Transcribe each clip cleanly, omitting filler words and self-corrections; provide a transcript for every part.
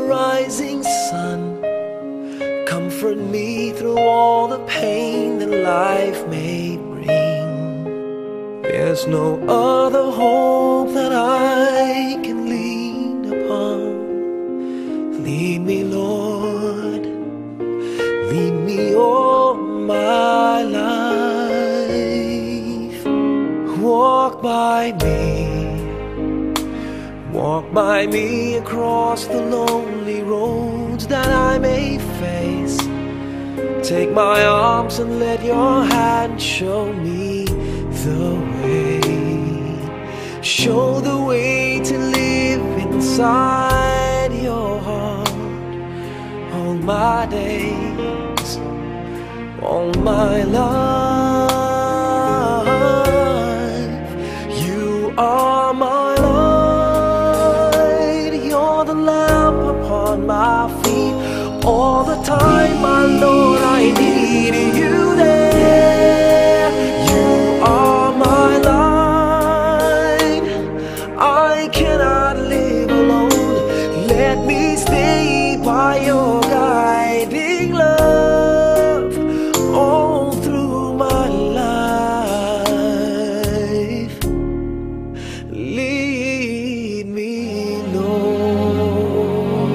rising sun. Comfort me through all the pain that life may bring. There's no other hope that I can lean upon. Lead me, Lord, lead me all my life. Walk by me across the lonely roads that I may face. Take my arms and let your hand show me the way. Show the way to live inside your heart all my days, all my life. You are my light, you're the lamp upon my feet. All the time, my Lord, I need you there. You are my light, I cannot live alone. Let me stay by your guiding love all through my life. Lead me, Lord.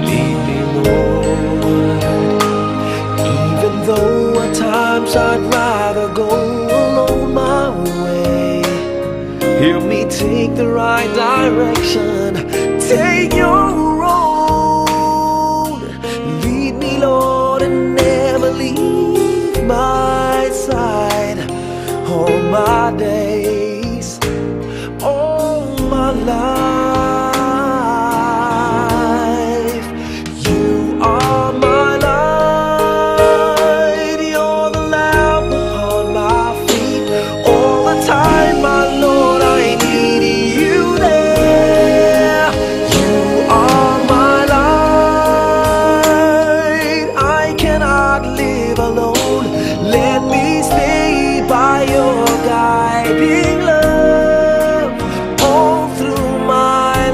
Lead me, Lord. Even though at times I'd rather go alone my way, help me take the right direction. Take your road. Lead me, Lord, and never leave my side. All my days, all my life. You are my light, you're the lamp upon my feet. All the time, my Lord, I need you there. You are my light, I cannot live alone. Let me stay by your guiding love all through my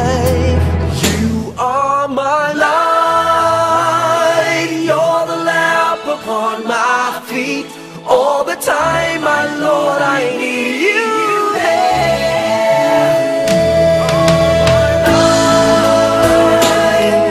life. You are my light, you're the lamp upon my feet. All the time, my Lord, I need you there.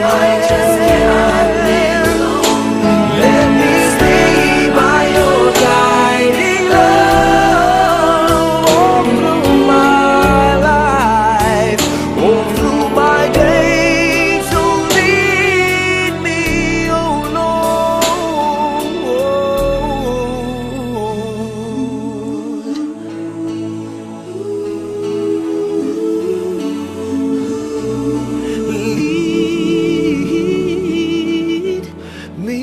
I just cannot live alone. Let me stay by your guiding love all through my life, all through my days. So lead me, oh Lord. Lead me.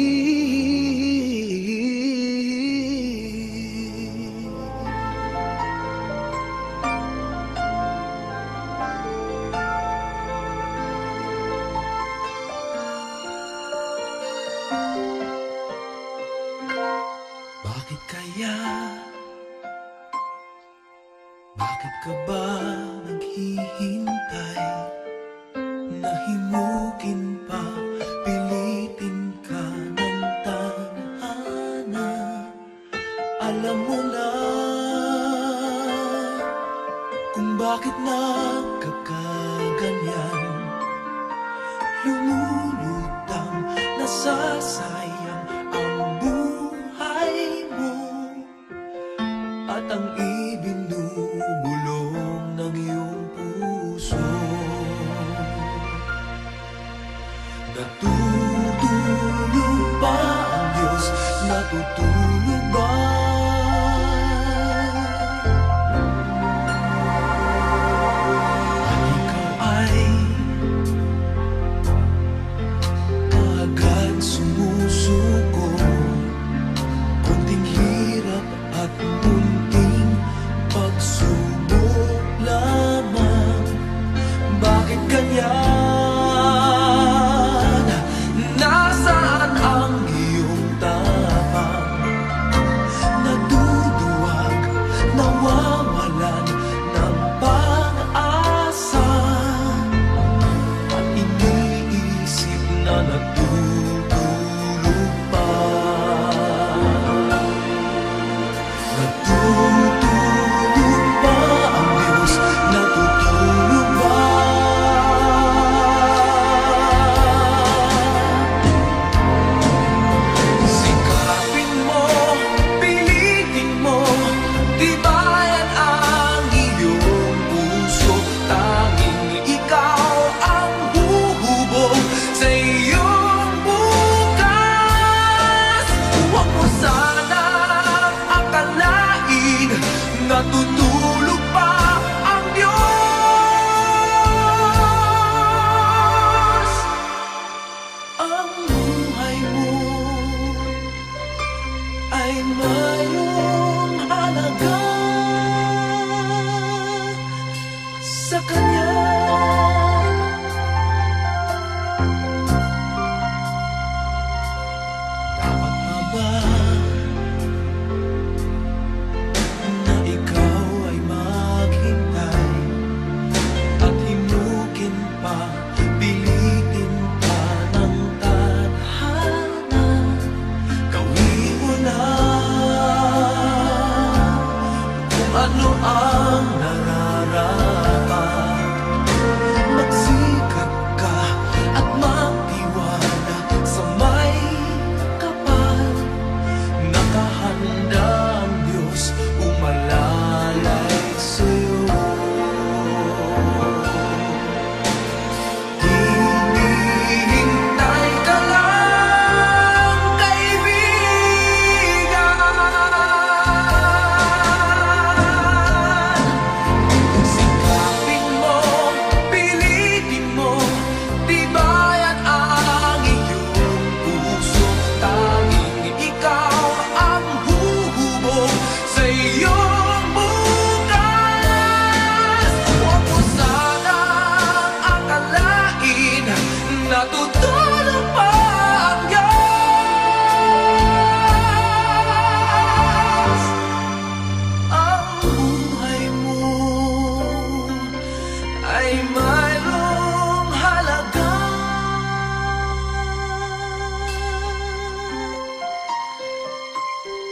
Bakit kaya? Bakit ka ba naghihintay? Nahimukin pa, pilitin ka ng tadhana. Alam mo na kung bakit nagkakaganyan. Lumulutang, nasasayang ang buhay mo at ang ibinubulong ng iyong puso. Natutulog ba ang Diyos? Natutulog ba? At ikaw ay kaagad sumusuko. Konting hirap at munting pagsuko. ano ang nararapat. Magsikap ka at magtiwala sa may kapal. Nakahanda ang Diyos umalalay sa'yo. Hinihintay ka lang, kaibigan. Sikapin mo, pilitin mo, tibayan ang iyong puso. Tanging ikaw ang huhubog sa iyong bukas. Huwag mo sanang akalain na tutulong pa ang Diyos. Ang buhay mo ay mayroong halaga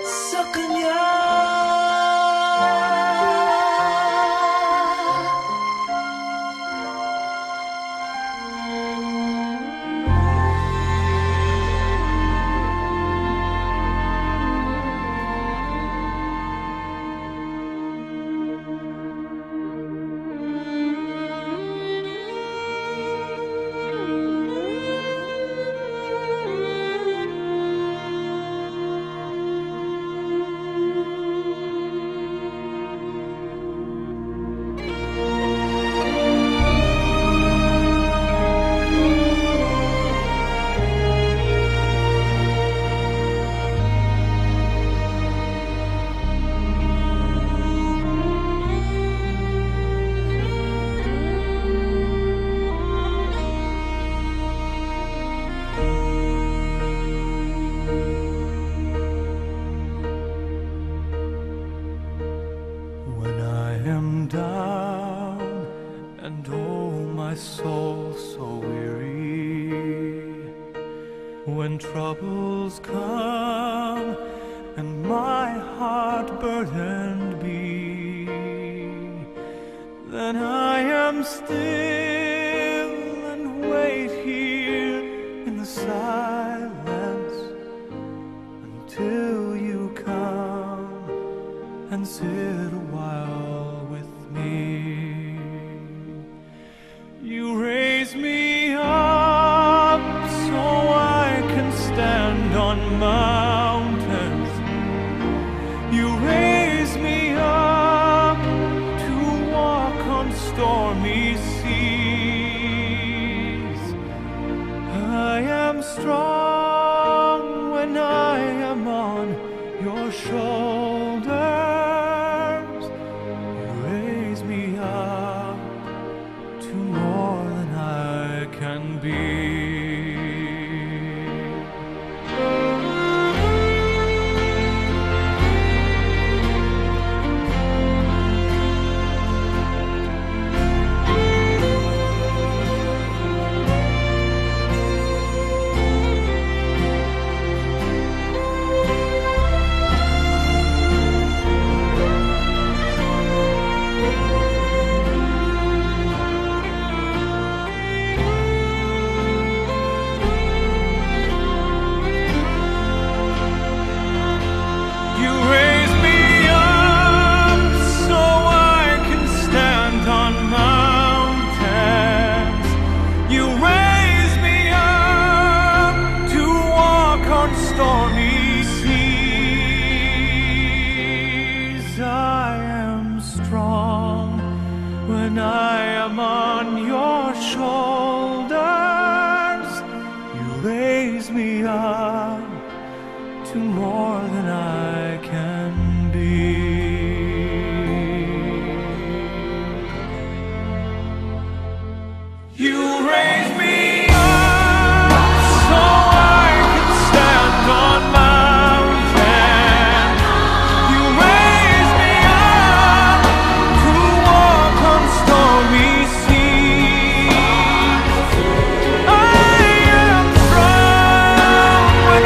sa Kanya. When I am down and oh my soul so weary, when troubles come and my heart burdened be, then I am still and wait here in the silence until you come and sit a while with me. You raise me up so I can stand on mountains. You raise me up to walk on stormy seas. I am strong when I am on your shoulders. You raise me up to more than I can be. When I am on your shoulders, you raise me up to more than I can be. You raise me up so I can stand on mountains. You raise me up to walk on stormy seas. I am strong when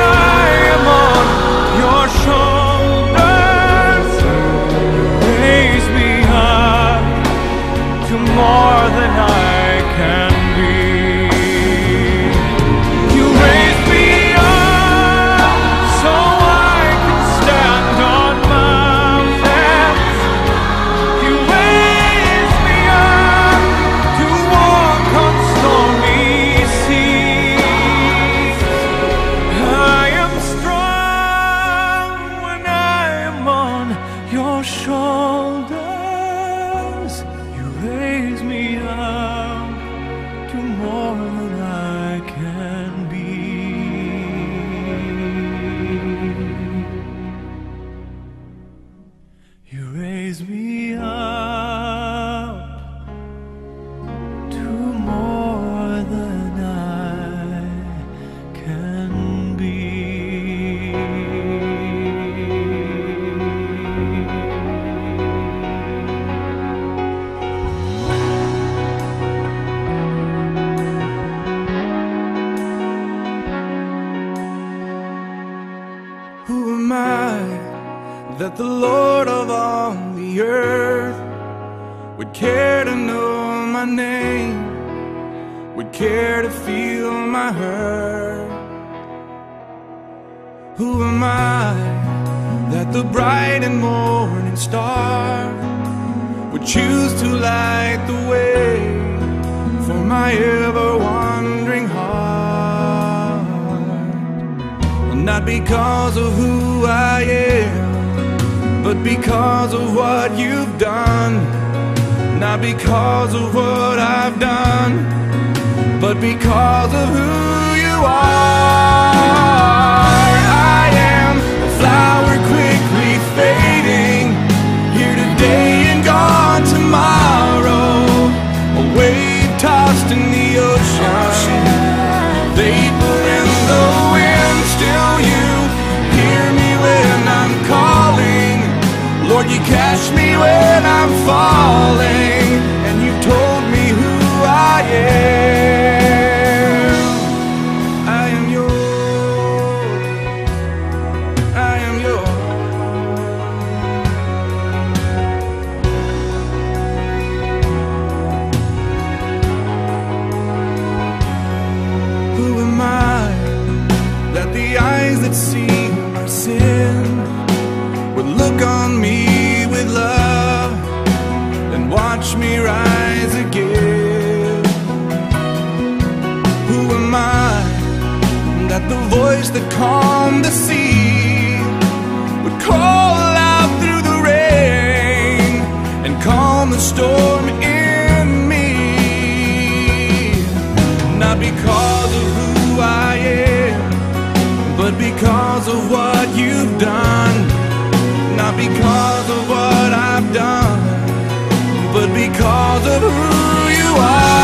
that the Lord of all the earth would care to know my name, would care to feel my hurt. Who am I that the bright and morning star would choose to light the way for my ever-wandering heart? Well, not because of who I am, but because of what you've done. Not because of what I've done, but because of who you are. I am a flower quickly fading, here today and gone tomorrow, a wave tossed in the ocean, vapor in the wind. Still you hear me when I'm calling, Lord, you catch me when I'm falling, and you told me who I am. I am yours, I am yours. Who am I that the eyes that see my sin would look on me with love and watch me rise again? Who am I that the voice that calmed the sea would call out through the rain and calm the storm in me? Not because of who I am, but because of what you've done. Not because of what I've done, but because of who you are.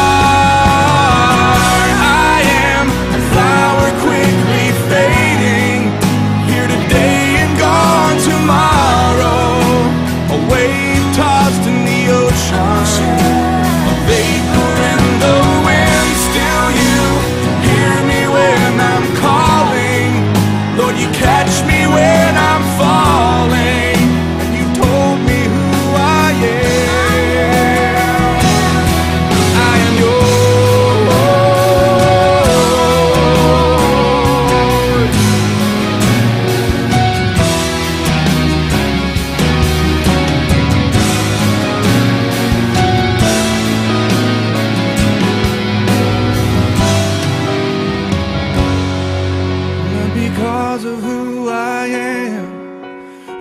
I am a flower quickly fading, here today and gone tomorrow, a wave tossed in the ocean, a vapor in the wind. Still you hear me when I'm calling, Lord, you catch me when I'm falling.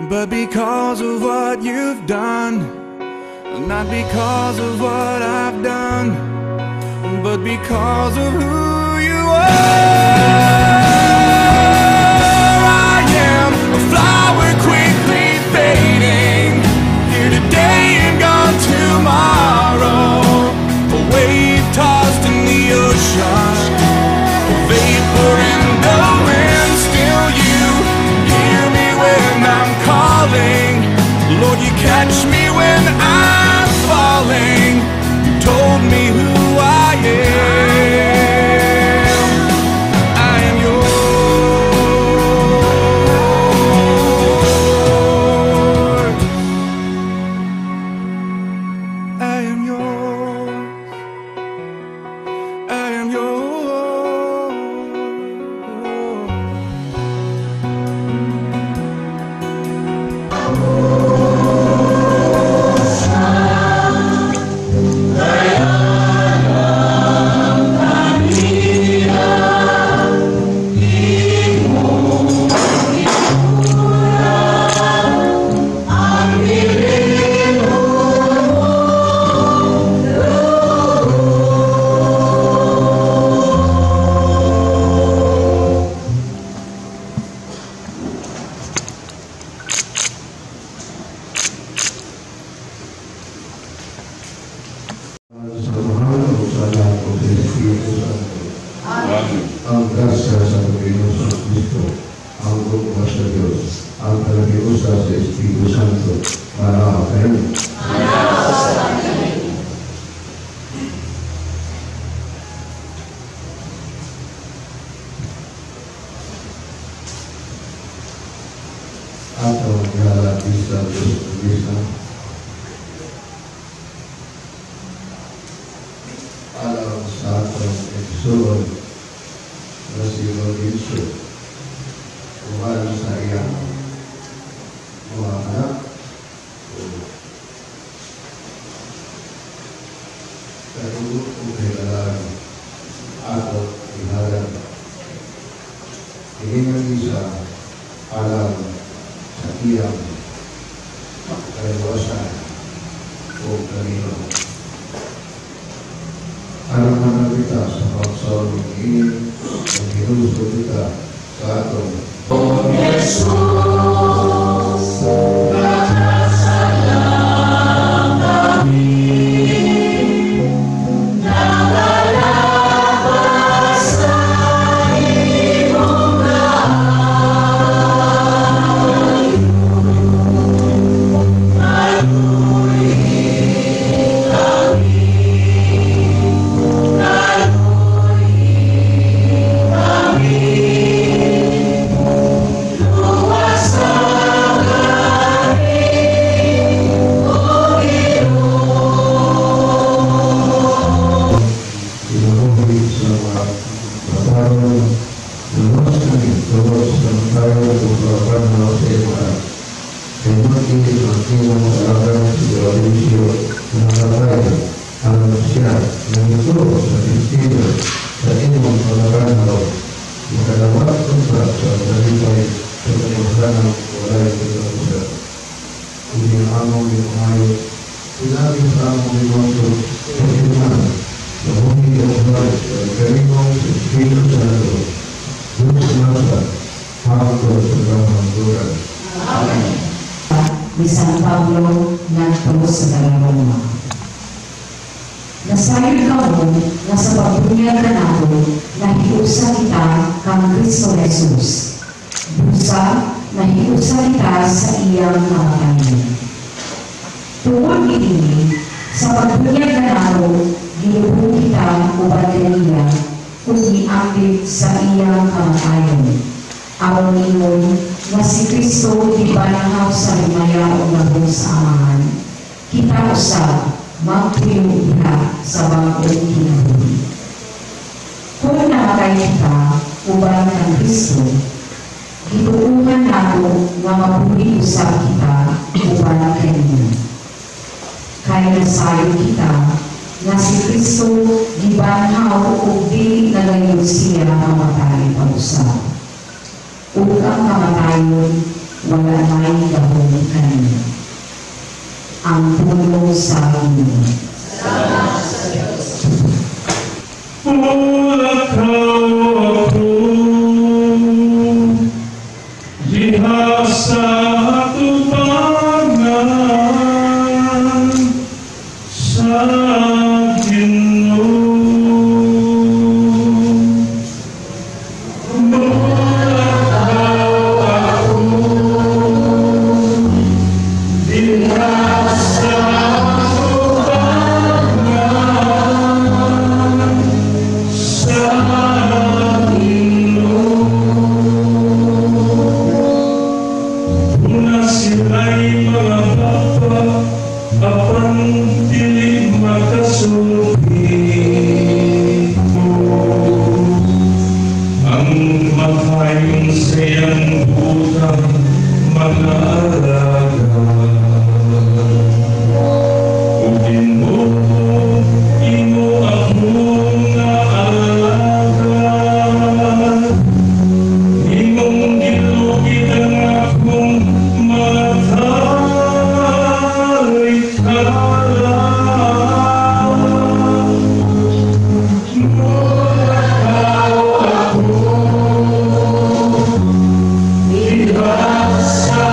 But because of what you've done, not because of what I've done, but because of who you are. I am a flower quickly fading, here today and gone tomorrow, a wave tossed in the ocean, a vapor in the wind. Still you hear me when I'm calling, Lord, you catch me when I'm falling. You told me who I am. I am yours. I am yours. I am yours. Ang grasya sa Panginoon sa Kristo, ang bukod sa Diyos, ang palagiusa sa Espiritu Santo, para kayo. Atau dalam sa atong episode na si Robinson kung ano sa iyang mga anak katulog kung kailangan ato ihalan hihingan isa alam sa iyang kaliwasan o kanino. Alam na kita sa pagsawang ingin ang hinuso kita sa atong O Jesus, nakasalang kami, nakalabas sa iyong layo, naluhin kami, naluhin kami. Ni San Pablo nagtuo sa Roma. Nasayod ka mo na sa pagbunyag na nato nahiusa kita kang Kristo Jesus. Busa nahiusa kita sa iyang kamatayon. Tungod ini sa pagbunyag na nato ginuhong kita uban kaniya kung giambit sa iyang kamatayon. Aron ingon nga si Kristo di banahaw sa himayaong nabong sa amahan, kita usab magtuyo iha sa bagong kinabuhi. Kung namatay kita uban ng Kristo, gituungan nato nga mabuhi usab kita uban kaniya. Kaya nasayo kita nga si Kristo di banahaw ug dili nagayon siya mamatay pa usab. Ug ang kamatayon, wala may gahong kaniya. Ang pulong sa inyo. Salamat sa Diyos. Ulakaw ako, liha sa tubangan, sa Ginoo. Ikaw sa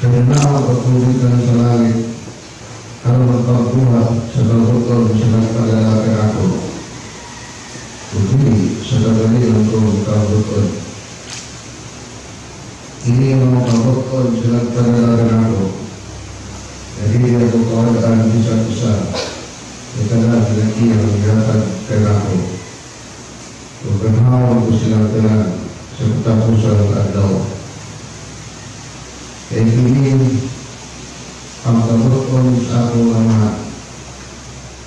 Kaya na ang pagtubig ka sa langit, ang magpagbuhat sa kagutom sa nagpagalaki ako. Kundi sa kagaling ko kagutom. Ini ang kagutom sa nagpagalaki ako. Jadi ako kawalaan isa-isa. Ikalah lagi yang mendatang kenaku. Berkenaan ku silang tenang serta pusat adau. Ini ang kabutong sa akong mga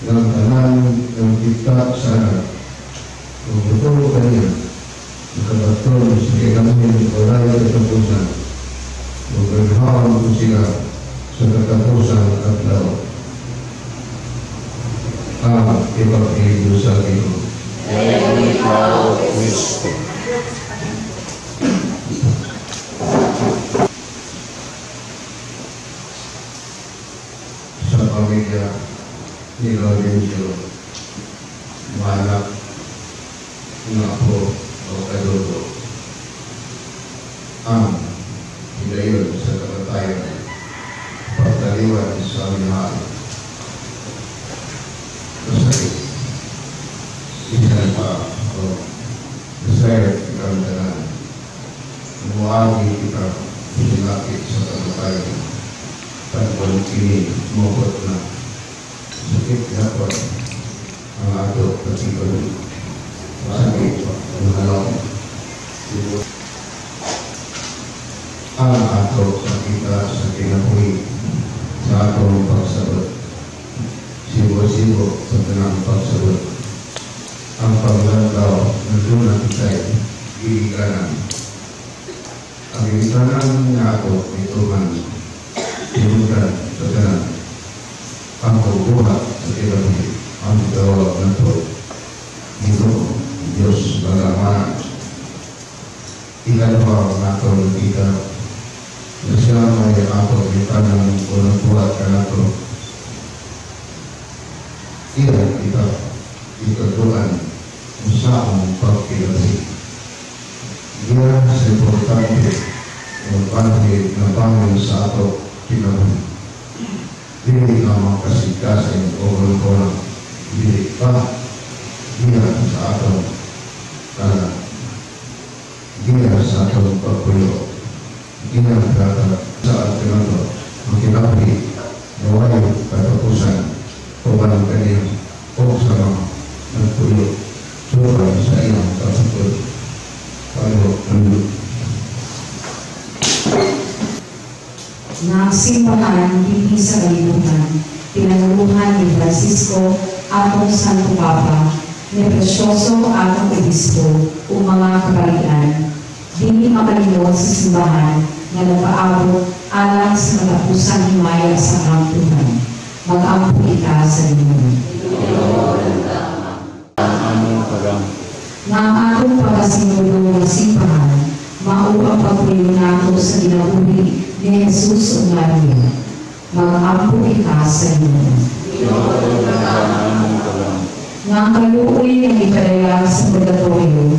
ng tanan ng kita sana. Kung betul kaya nakabaton sa kailangan oray at katapusan. Berkenaan ku sila sa katapusan adau. Ebanghelyo sa Ginoo. Glory to Kristo. Sa pamilya ni Lorenzo, manak ng apo o kadodo, ang hilayon sa kamatayan, pagtaliwan sa minahal. Masakit. Isa pa o desire kita menjalan. Memuagi kita dilakit sa kamatayan. Tanpa kini mokot na sakit dapat ang ato katipan. Masakit mengalami. Ang ato sakita sa kinabuhi sa atong pagsabat. Sibo-sibo sa tenang pagsabot. Ang paglandaw ng lunang kita'y gigiganan. Ang gigiganan niya ako ay Tuhan. Sinudan sa tenang. Ang pagbuhat sa kinabuhi. Ang gawag ng to. Ito, Diyos Bagaman. Ikalawa ang ato ng kita. Na siya may ato ng tanang unang buhat ka nato. Iya kita ikaduan usaha pagkilasi. Dia seportante membantu membangun satu kinabuhi. Dili nama kasih-kasih orang-orang dili pa dia sa ato karena dia sa ato pagpuyo. Dia berkata saat kenapa kinabuhi naway katapusan Tuhan kanya o sama nagpuyo suray sa iyang kasutod paano nandun. Na simbahan hindi sa kalibutan, pinangunuhan ni Francisco atong Santo Papa, ni Presyoso atong Obispo o mga kabalian, hindi makalimot sa simbahan na nagpaabot alang sa matapusang himaya sa kampuhan. Mag-ampo kita sa Ginoo. Na ang atong pagkasinulo ng simbahan, mao ang pagpuyo nato sa ginabuhi ni Jesus o Maria. Mag-ampo kita sa Ginoo. Na ang kaluoy ng ipadala sa purgatorio,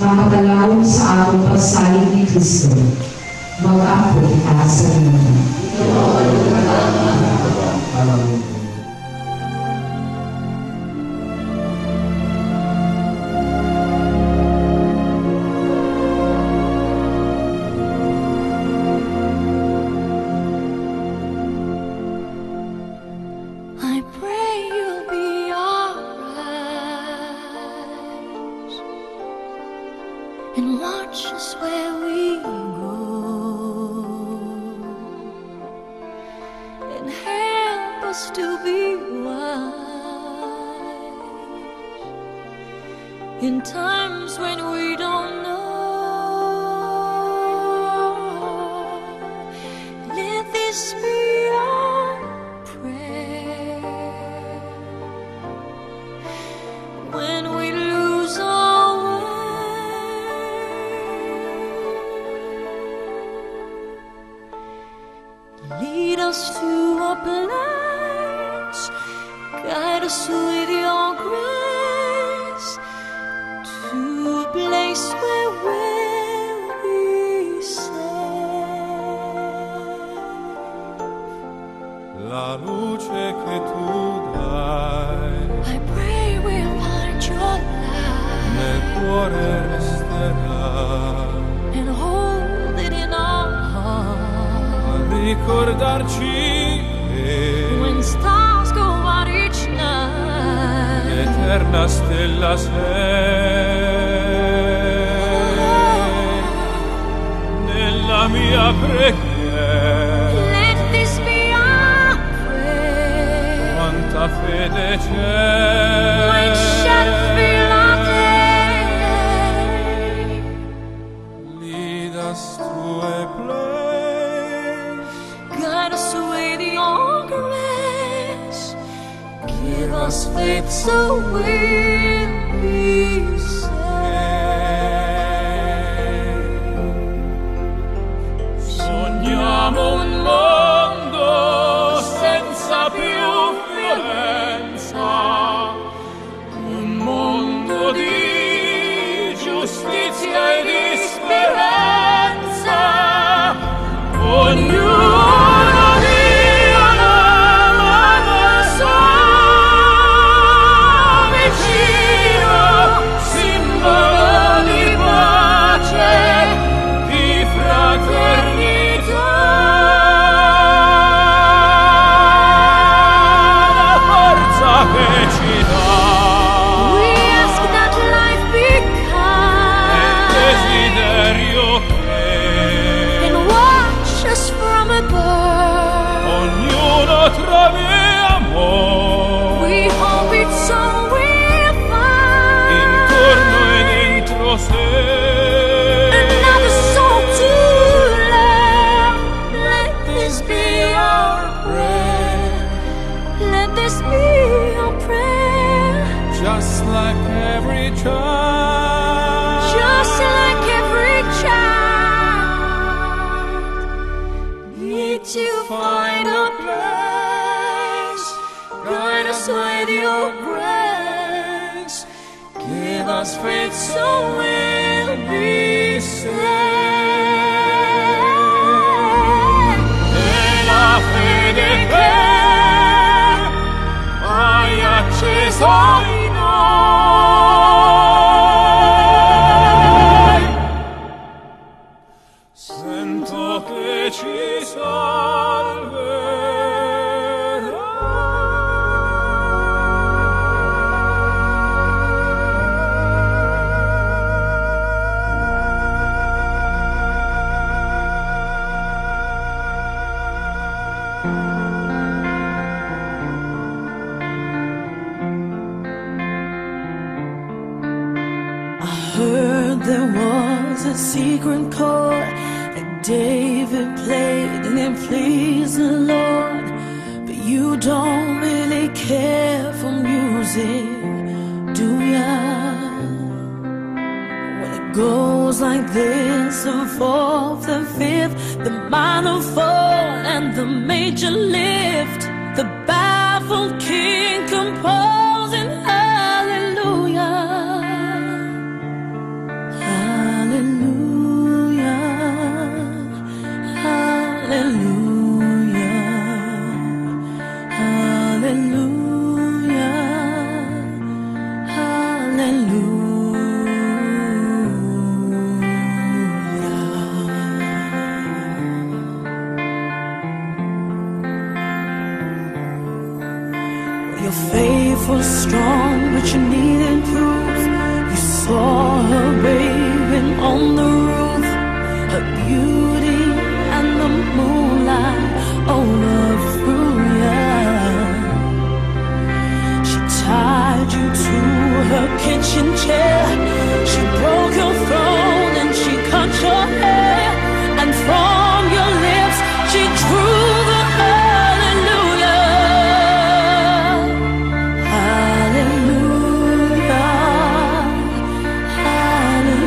makapalawon sa atong pagsalig ni Kristo. Mag-ampo kita sa Ginoo. I pray you'll be alright and watch us where we go and help us to be wise in times when we don't know. Let this be our prayer when we lose our way. Lead us to a place, guide us with your grace, to a place where we'll be safe. la luce che tu dai. I pray we'll find your light Nel cuore resterà and hold it in our heart. a ricordarci che When stars go out each night, l'eterna stella sei nella mia preghiera. let this be our prayer. Quanta fede c'è When shall fill our day, lead us to a place, guide us with your grace. Give us faith so we'll be saved. sogniamo un mondo senza più violenza, un mondo di giustizia e di speranza. Ognuno dia la sua vicino, simbolo di pace, di fraternità. La forza che ci dà We ask that life be kind desiderio che and watch us from above. ognuno trovi amore We hope it's so we'll find intorno e dentro sé. another soul to love. Let this be our prayer. Let this be our prayer. Just like every child, Just like every child, need to find a place. Guide us with your grace. Give us faith so we'll be saved. e la fede che hai acceso in noi, sento che ci Heard there was a secret chord that David played and it pleased the Lord. But you don't really care for music, do ya? When it goes like this, the fourth, the fifth, the minor fall and the major lift, the baffled king composing hallelujah. Hallelujah, hallelujah, hallelujah, hallelujah. Your faith was strong, but you needed proof. You saw her bathing on the roof, her beauty and the moonlight overthrew ya. She tied you to her kitchen chair, she broke your throne and she cut your hair, and from your lips she drew the hallelujah. Hallelujah, hallelujah.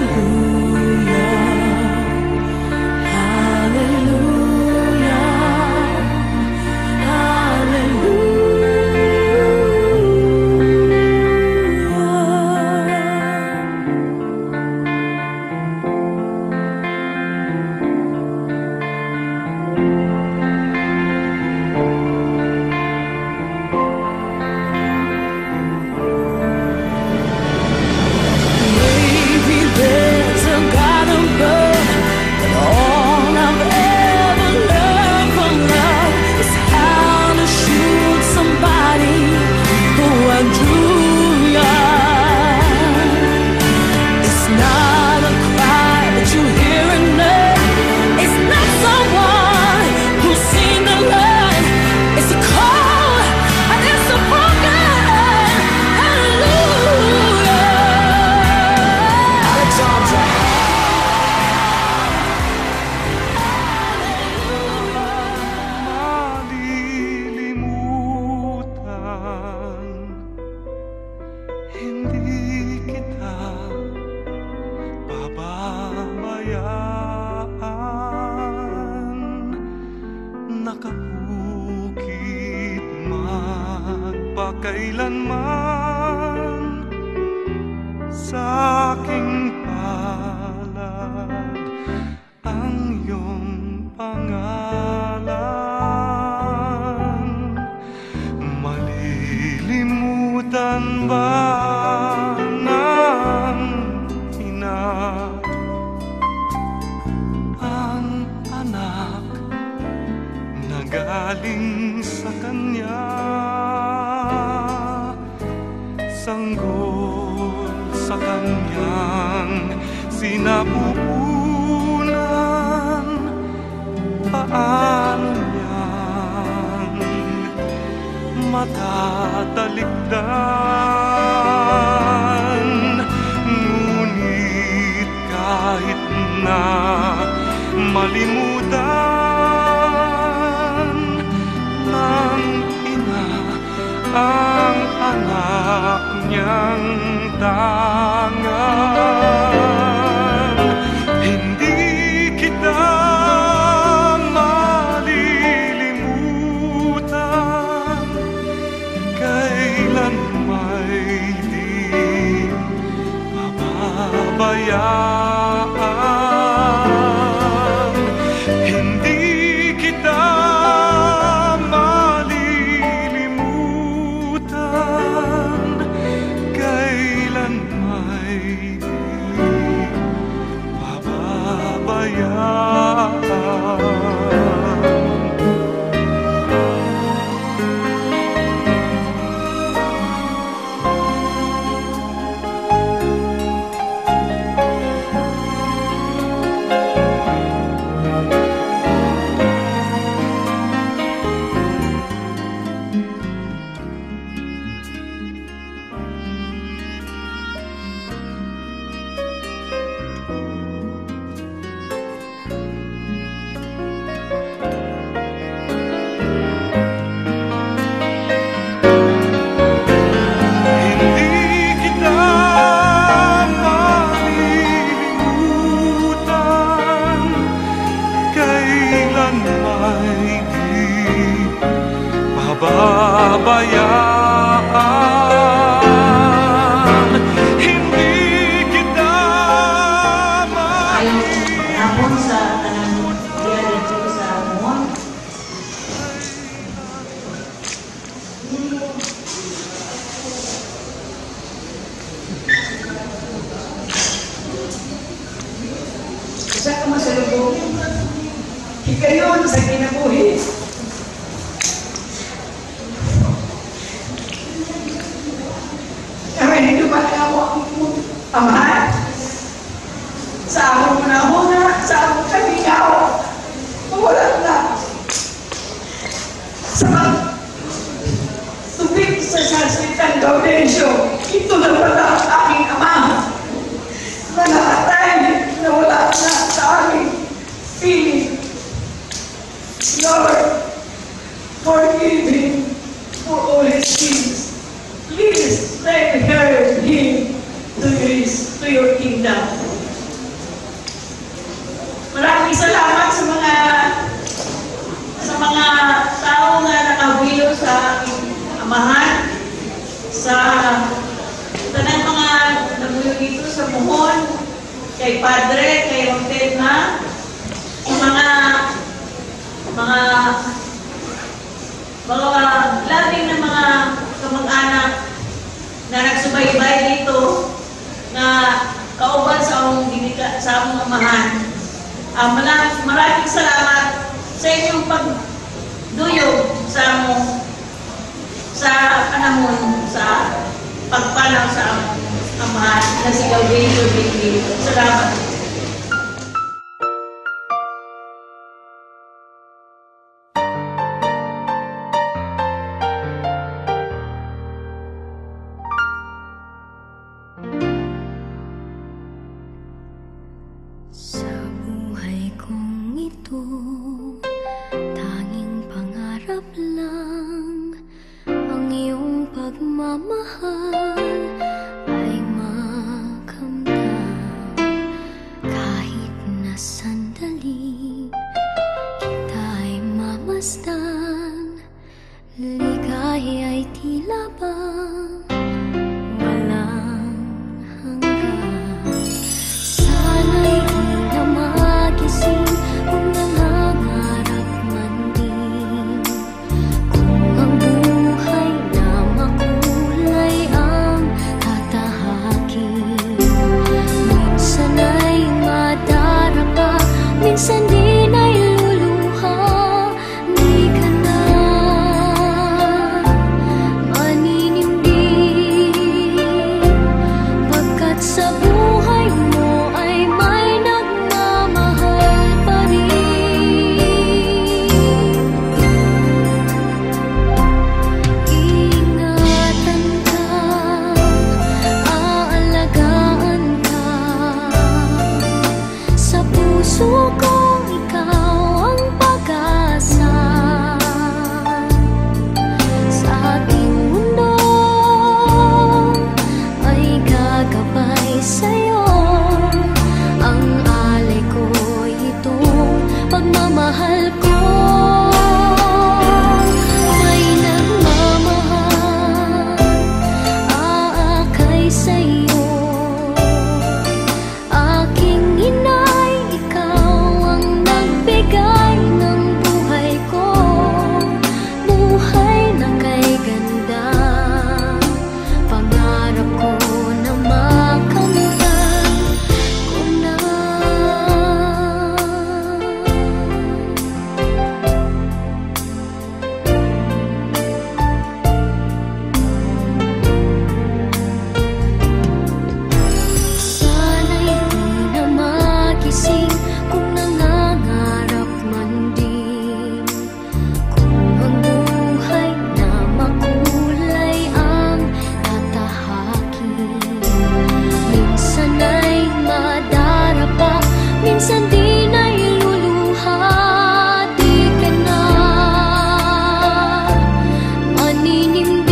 nakahukit magpakailanman sa aking palad ang iyong pangalan. Malilimutan ba ng ina ang anak na galing sa kanya? Sanggol sa kanyang sinapupunan, paano niyang matatalikdan? Ngunit kahit na malimutan ng ina ang anak niyang tangan, hindi kita malilimutan, kailan may di mababayaan. Hindi kita malilimutan, kailan may di mababayaan. Pabayaan, hindi kita Hapon sa tanang dia dito sa Mon. Sa kamasalubong, hikayon sa kinabuhi. Amahan, sa akong panahon, sa akong kamingaw, mawalan na. Sa tubig sa Sansitan Gaudensyo, ito na wala ang aking ama. Na nakatay, na wala na sa aming piling. Lord, forgive him for all his sins. Please let her him to your kingdom. Maraming salamat sa mga tao na nakahilo sa aking amahan, sa tanang mga nagulo dito sa Mohon, kay Padre, kay Ronted na, sa mga labing na mga kamag-anak na nagsubaybay dito, na kauban sa among amahan. Maraming salamat sa inyong pagduyog sa panahon sa pagpanaw sa among amahan na si Gaudensyo Bigli. Salamat. Sa buhay kong ito, tanging pangarap lang ang iyong pagmamahal ay makamtan. masdan, ligaya ay tila bang walang hanggan. Sana'y di na magising kung nangangarap man din, kung ang buhay na makulay ang tatahakin. Minsan ay madarapa, minsan din ay luluha. Di ka na maninimdim, pagkat sa buhay mo ay may nagmamahal pa rin. Ingatan ka, aalagaan ka, sa puso ko ikaw ang pag-asa. Sa ating mundo ay gagabay sa'yo, ang alay ko'y itong pagmamahal ko. May nagmamahal, aakay sa'yo. Aking inay, ikaw ang nagbigay ng buhay ko, buhay na kay ganda. Pangarap ko na makamtan ko na. Sana'y di na magising kung nangangarap man din, kung ang buhay na makulay ang tatahakin. Minsan ay madarapa, minsan din ay luluha. Di ka na maninimdim,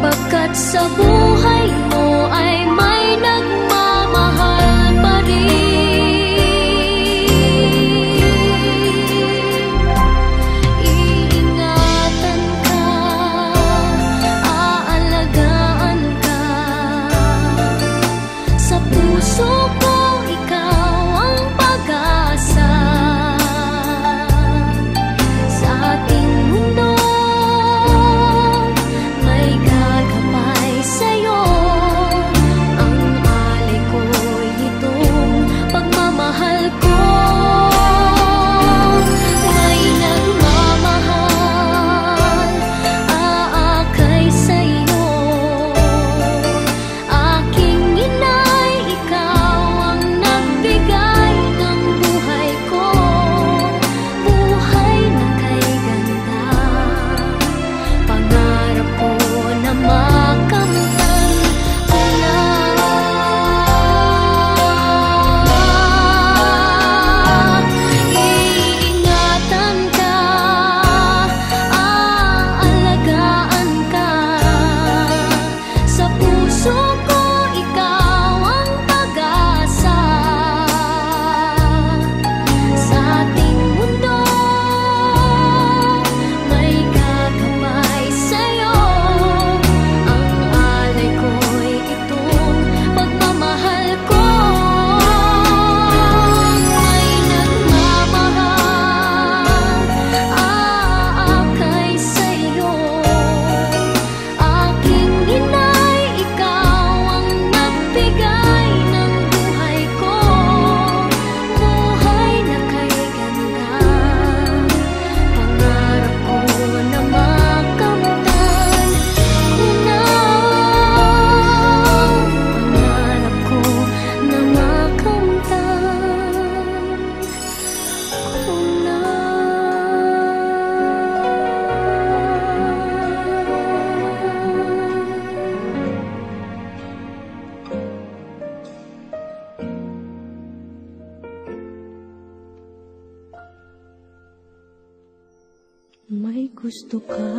pagkat sa buhay mo ay may nagmamahal pa rin. Iingatan ka, aalagaan ka, sa puso ko ikaw ang pag-asa. Sa ating mundo may gagabay sa'yo, ang alay ko'y itong pagmamahal ko. May nagmamahal, aakay sa'yo. Aking inay, ikaw ang nagbigay ng buhay ko, buhay na kay ganda. Pangarap ko na makamtan ko na. Iingatan ka, aalagaan ka, sa puso ko ikaw ang pag-asa. Sa ating mundo may gagabay sa'yo, ang alay ko'y itong pagmamahal ko. May nagmamahal, aakay sa'yo. Aking inay, ikaw ang nagbigay ng buhay ko, buhay na kay ganda. Pangarap ko na makamtan ko na. Pangarap ko na makamtan ko na. May gusto ka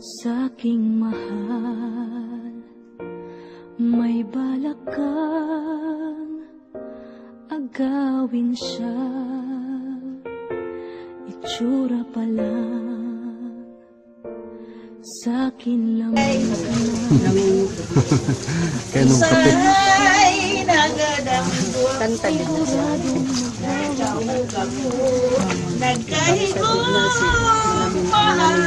sa'king mahal, may balak kang agawin siya. itsura pala sa'kin lang Kaya nung kape. Ay, nagadamgo nagkahigong mahal.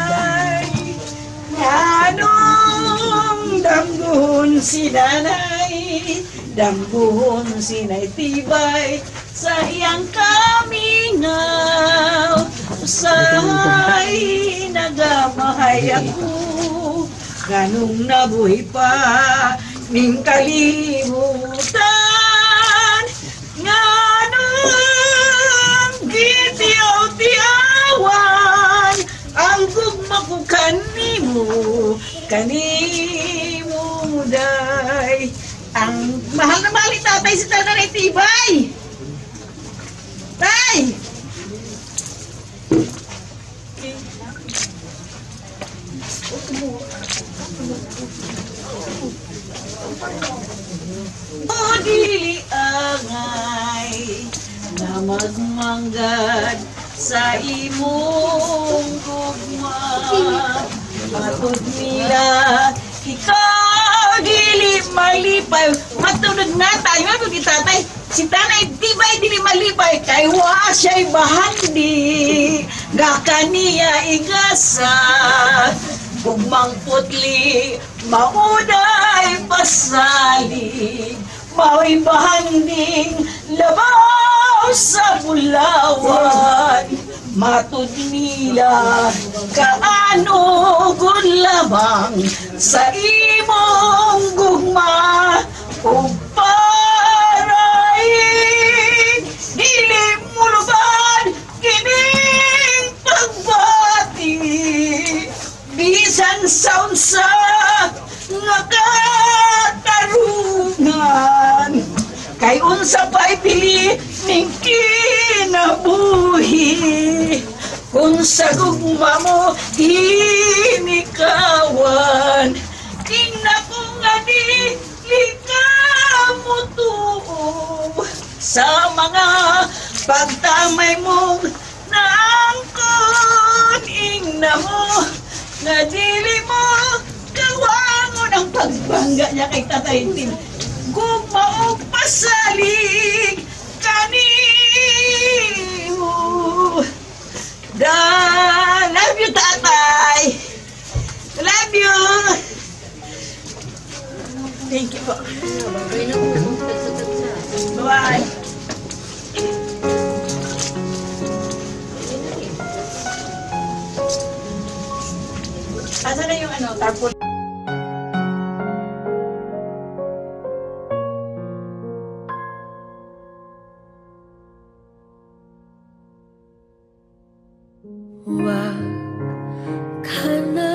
Yanong damgon si nanay, damgon si naitibay, sa iyang kamingaw. Usahay nagamahay ako, ganong nabuhi pa ning kalimutan. Nganong gitiyaw-tiyawan ang gugma ko kanimo day. Ang mahal na mahal ni tatay si Tanay Tibay. Tay! O dili angay na magmanggad sa imong gugma. Matod nila ikaw dili malipay. Matulog na tayo nga kung tatay si Tanay Tibay dili malipay kay wa siya'y bahandi gakaniya igasa. Gugmang putli mauday pasalig, mao'y bahanding labaw sa bulawan. Matud nila kaano gud lamang sa imong gugma ug paraig dili muluban kining pagbati. Bisan sa unsa nga katarungan, kay unsa pa'y pili ning kinabuhi. Kung sa gugma mo hinikawan, tingna ko nga di mo tuo sa mga pagtamay mong naangkon. Ingna mo na dili mo kawangon ang pagbangga niya kay Tatay Tim. Gugma o pasalig kanimo. Love you, Tatay. Love you. Thank you po. Bye-bye. Asan na yung tarpaulin? Huwag ka na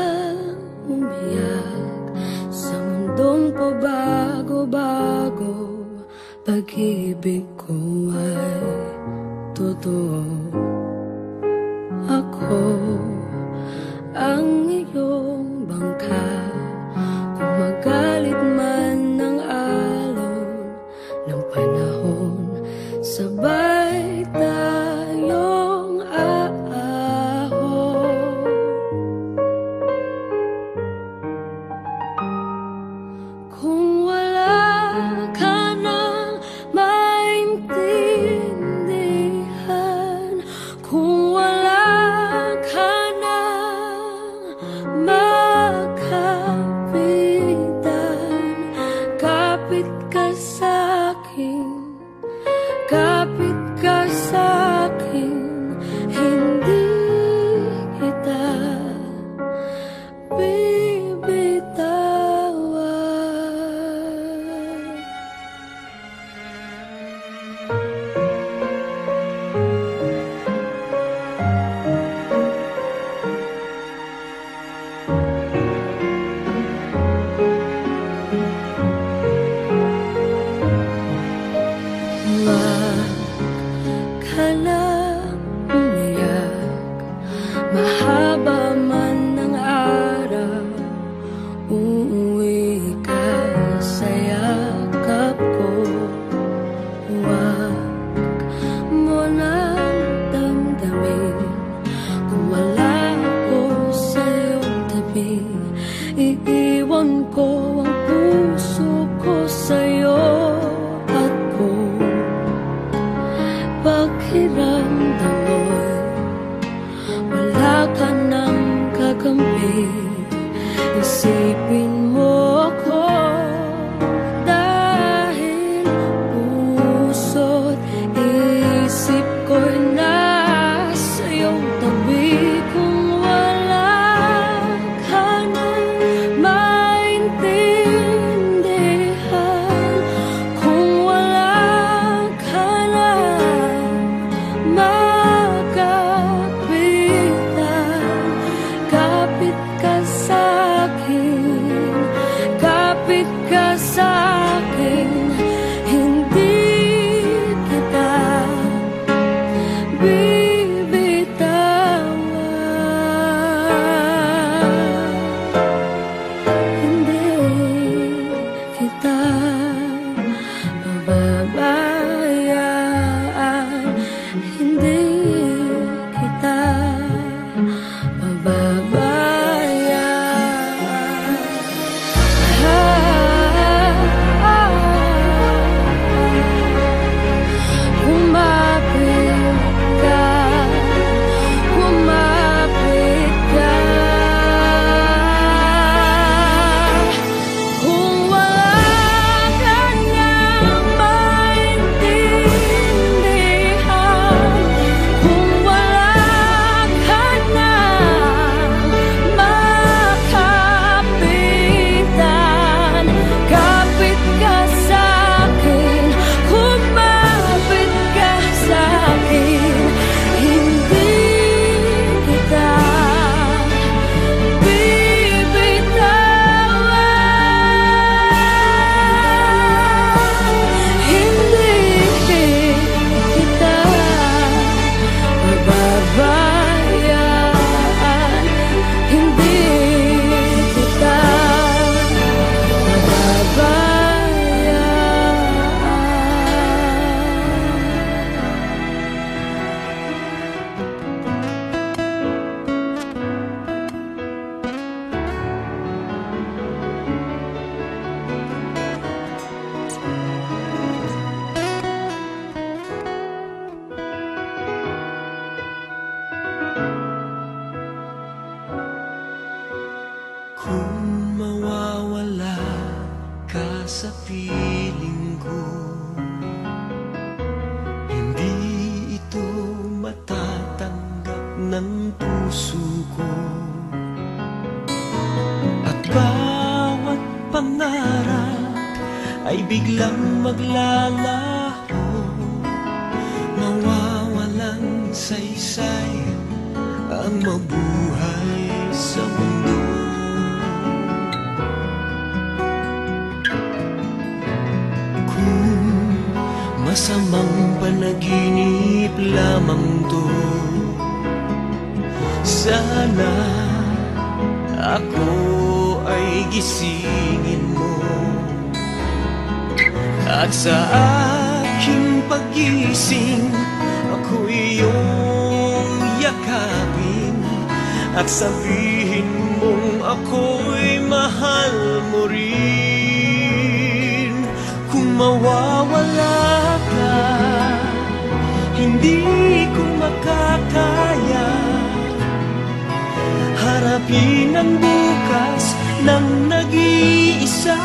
umiyak sa mundong pabago-bago. Pag-ibig ko ay totoo. Ako ang iyong bangka. Kung magalit man ng alon ng panahon, sabay tayong aahon. Kung wala ka nang maintindihan, kung wala ka nang makapitan, kapit ka sa'kin, kapit ka sa'kin, hindi kita bibitawan. Huwag ka na umiyak, mahaba man ng araw, uuwi ka sa yakap ko. Huwag mo nang damdamin ko ang puso ko sa'yo at kung pakiramdam mo'y wala ka nang kakampi, isipin mo ko dahil puso't isip ko'y nasa iyong tabi. Kung wala ka nang maintindihan, kung wala ka nang makapitan, kapit ka sa'kin, kapit ka sa'kin, hindi kita bibitawan, hindi kita pababayaan, hindi kita pababayaan. Kumapit ka, kumapit ka. Kung wala ka nang maintindihan, kung wala ka nang makapitan, kapit ka sa'kin, kumapit ka sa'kin, hindi kita bibitawan, hindi kita pababayaan, hindi kita Kung mawawala ka sa piling ko, hindi ito matatanggap ng puso ko. At bawat pangarap ay biglang maglalaho, mawawalang saysay ang mabuhay sa mundo. Masamang panaginip lamang to, sana ako ay gisingin mo, at sa aking pagising ako'y iyong yakapin, at sabihin mong ako'y mahal mo rin. Kung mawawala ka, hindi ko makakaya harapin ang bukas ng nag-iisa.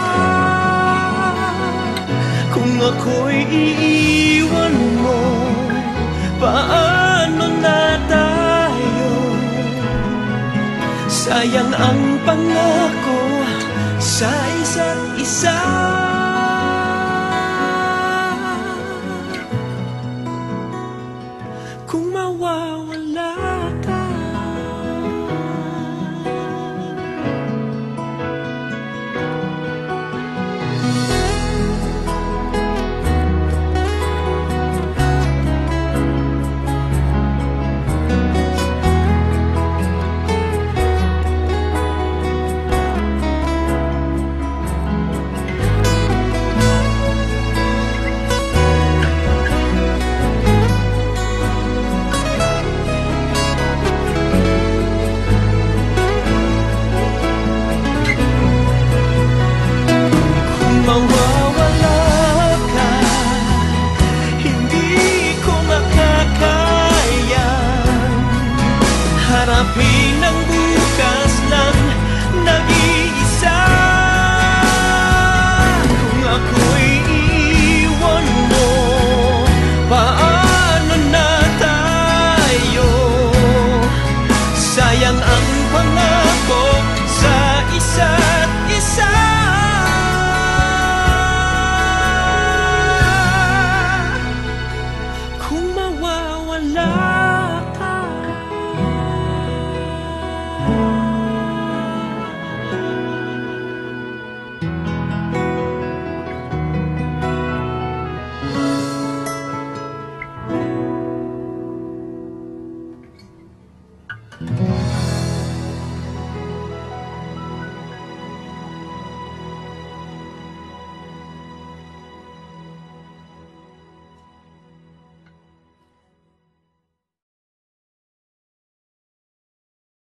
Kung ako'y iiwan mo, paano na tayo? Sayang ang pangako sa isa't isa. Kung mawawala